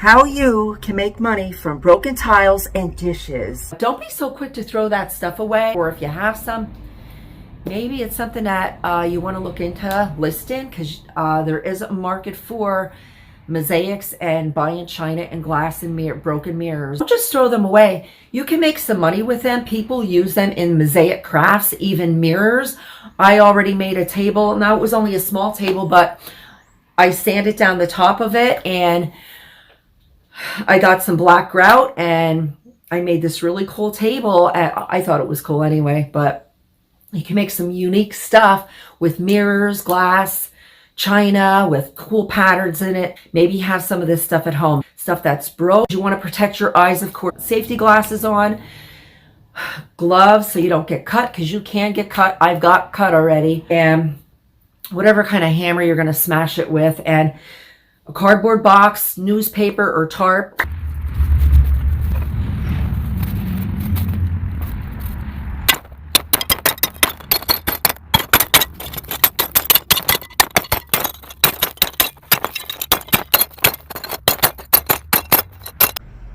How you can make money from broken tiles and dishes. Don't be so quick to throw that stuff away, or if you have some, maybe it's something that you want to look into listing, because there is a market for mosaics and buying china and glass and broken mirrors. Don't just throw them away. You can make some money with them. People use them in mosaic crafts, even mirrors. I already made a table. Now, it was only a small table, but I sanded down the top of it, and I got some black grout, and I made this really cool table. I thought it was cool anyway, but you can make some unique stuff with mirrors, glass, china, with cool patterns in it. Maybe have some of this stuff at home. Stuff that's broke. You want to protect your eyes, of course. Safety glasses on, gloves so you don't get cut, because you can get cut. I've got cut already. And whatever kind of hammer you're going to smash it with, and a cardboard box, newspaper, or tarp.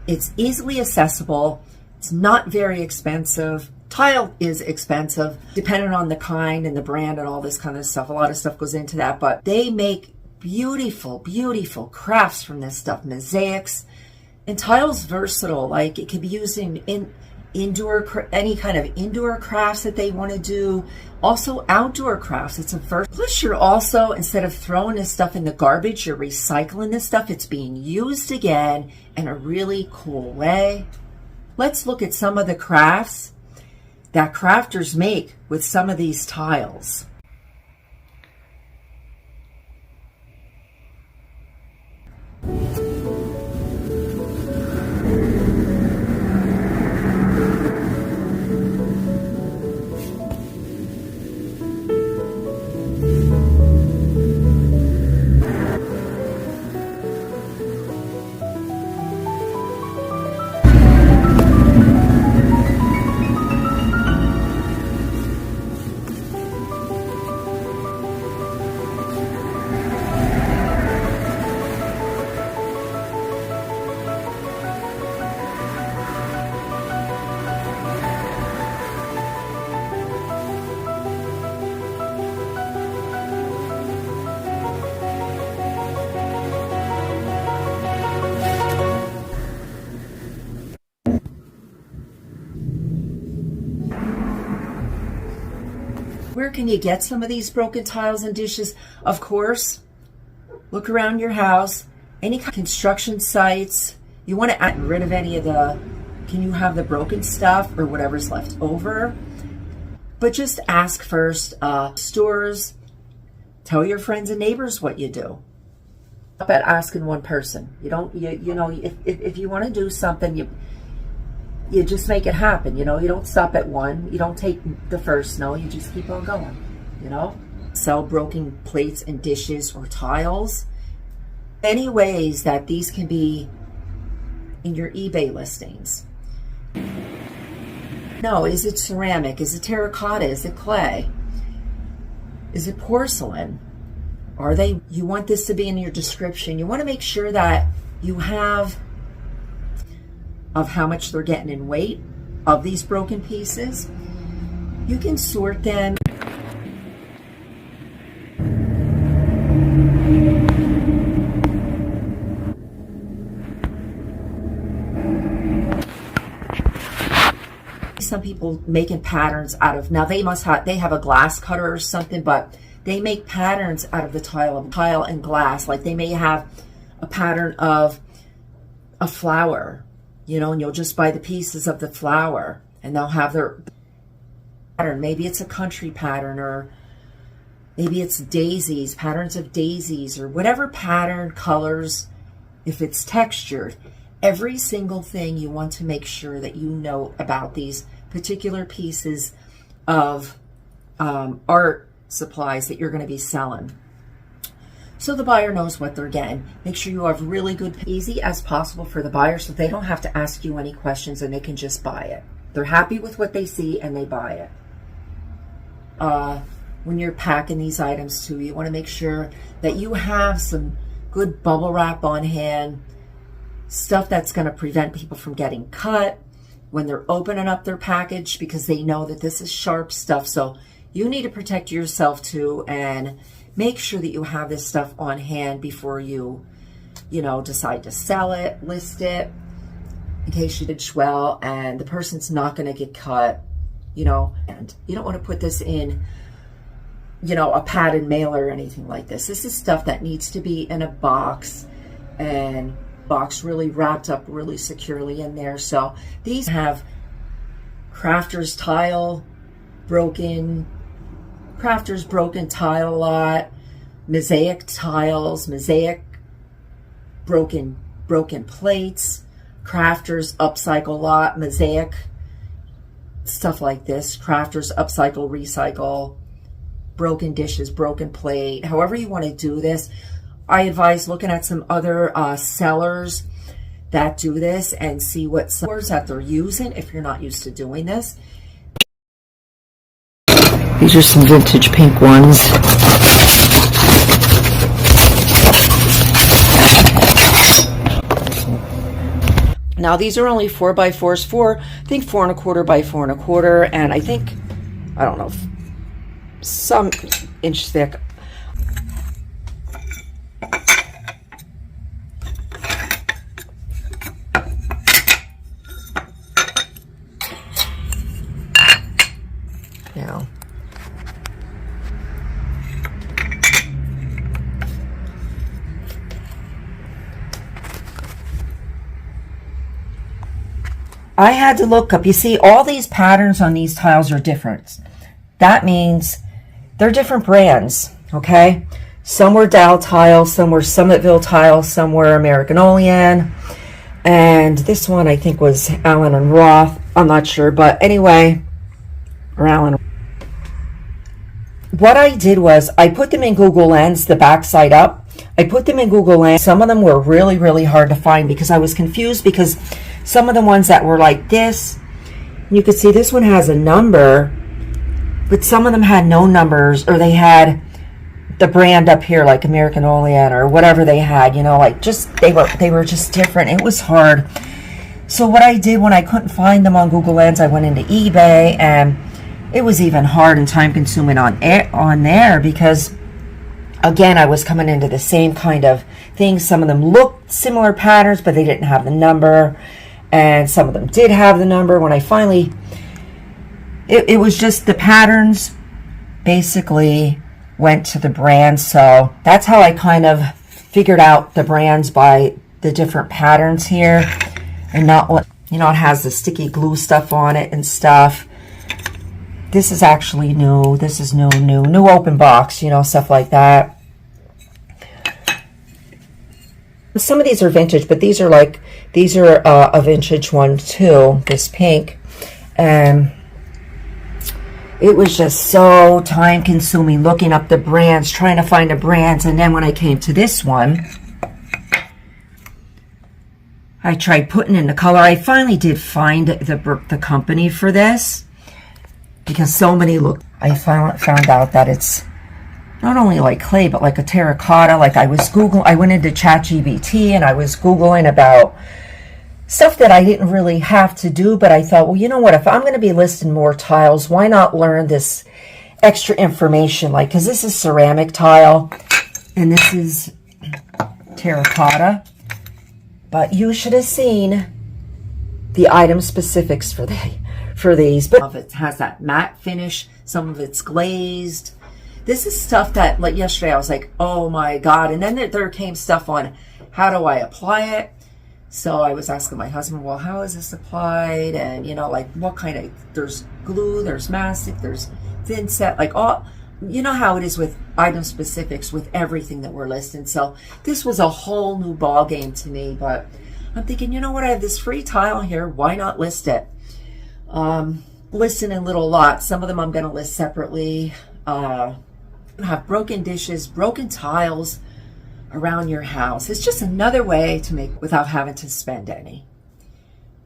It's easily accessible. It's not very expensive. Tile is expensive, depending on the kind and the brand and all this kind of stuff. A lot of stuff goes into that, but they make beautiful, beautiful crafts from this stuff. Mosaics. And tile's versatile. Like, it can be used in indoor, any kind of indoor crafts that they want to do. Also outdoor crafts. It's a plus, you're also, instead of throwing this stuff in the garbage, you're recycling this stuff. It's being used again in a really cool way. Let's look at some of the crafts that crafters make with some of these tiles. Where can you get some of these broken tiles and dishes? Of course, look around your house, any construction sites. You want to get rid of any of can you have the broken stuff or whatever's left over? But just ask first. Stores, tell your friends and neighbors what you do. Stop at asking one person. You don't, you know, if you want to do something, you just make it happen, you know. You don't stop at one. You don't take the first no. You just keep on going, you know. Sell broken plates and dishes or tiles. Any ways that these can be in your eBay listings. No, is it ceramic? Is it terracotta? Is it clay? Is it porcelain? You want this to be in your description. You want to make sure that you have of how much they're getting in weight of these broken pieces. You can sort them. Some people making patterns out of, now they have a glass cutter or something, but they make patterns out of the tile and glass. Like, they may have a pattern of a flower, you know, and you'll just buy the pieces of the flower, and they'll have their pattern. Maybe it's a country pattern, or maybe it's daisies, patterns of daisies, or whatever pattern, colors, if it's textured. Every single thing you want to make sure that you know about these particular pieces of art supplies that you're going to be selling, so the buyer knows what they're getting. Make sure you have really good, easy as possible for the buyer, so they don't have to ask you any questions and they can just buy it. They're happy with what they see and they buy it. When you're packing these items too, you want to make sure that you have some good bubble wrap on hand. stuff that's going to prevent people from getting cut when they're opening up their package, because they know that this is sharp stuff. So you need to protect yourself too, and make sure that you have this stuff on hand before you decide to sell it, list it, in case you did well and the person's not going to get cut, and you don't want to put this in, a padded mailer or anything like this. This is stuff that needs to be in a box, and box really wrapped up really securely in there. So these have crafters broken tile lot, mosaic tiles, mosaic broken plates, crafters upcycle lot, mosaic, stuff like this, crafters upcycle, recycle, broken dishes, broken plate. However you want to do this, I advise looking at some other sellers that do this and see what sellers that they're using if you're not used to doing this. These are some vintage pink ones. Now these are only 4x4s, I think 4 1/4 by 4 1/4, and I think, I don't know, some inch thick. Now, I had to look up, you see, all these patterns on these tiles are different. That means they're different brands, okay? Some were Dow tile, some were Summitville tile, some were American Olean, and this one I think was Allen and Roth. I'm not sure, but anyway, or Allen. What I did was I put them in Google Lens, the back side up. I put them in Google Lens. Some of them were really, really hard to find because I was confused, because some of the ones that were like this, you could see this one has a number, but some of them had no numbers, or they had the brand up here like American Olean or whatever they had, like just they were just different. It was hard. So what I did when I couldn't find them on Google Lens, I went into eBay, and it was even hard and time consuming on there because, again, I was coming into the same kind of things. Some of them looked similar patterns, but they didn't have the number, and some of them did have the number. When I finally, it was just the patterns basically went to the brand. So that's how I kind of figured out the brands, by the different patterns here, and not what, it has the sticky glue stuff on it and stuff. This is actually new. This is new open box, stuff like that. Some of these are vintage, but these are a vintage one too, this pink. And it was just so time consuming looking up the brands, trying to find the brands. And then when I came to this one, I tried putting in the color. I finally did find the company for this, because so many look. I found out that it's not only like clay, but like a terracotta. Like I went into ChatGPT and I was Googling about stuff that I didn't really have to do, but I thought, well, you know what, if I'm going to be listing more tiles, why not learn this extra information? Like, because this is ceramic tile and this is terracotta, but you should have seen the item specifics for these. But it has that matte finish, some of it's glazed. This is stuff that, like yesterday, I was like, oh my God. And then there came stuff on how do I apply it. So I was asking my husband, well, how is this applied? And, like what kind of, there's glue, there's mastic, there's thin set, like all, how it is with item specifics with everything that we're listing. So this was a whole new ball game to me, but I'm thinking, you know what, I have this free tile here. Why not list it? Listing in little lots. Some of them I'm going to list separately. Have broken dishes, broken tiles around your house. It's just another way to make without having to spend any.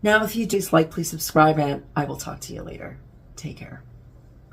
Now, if you just like, please subscribe, and I will talk to you later. Take care.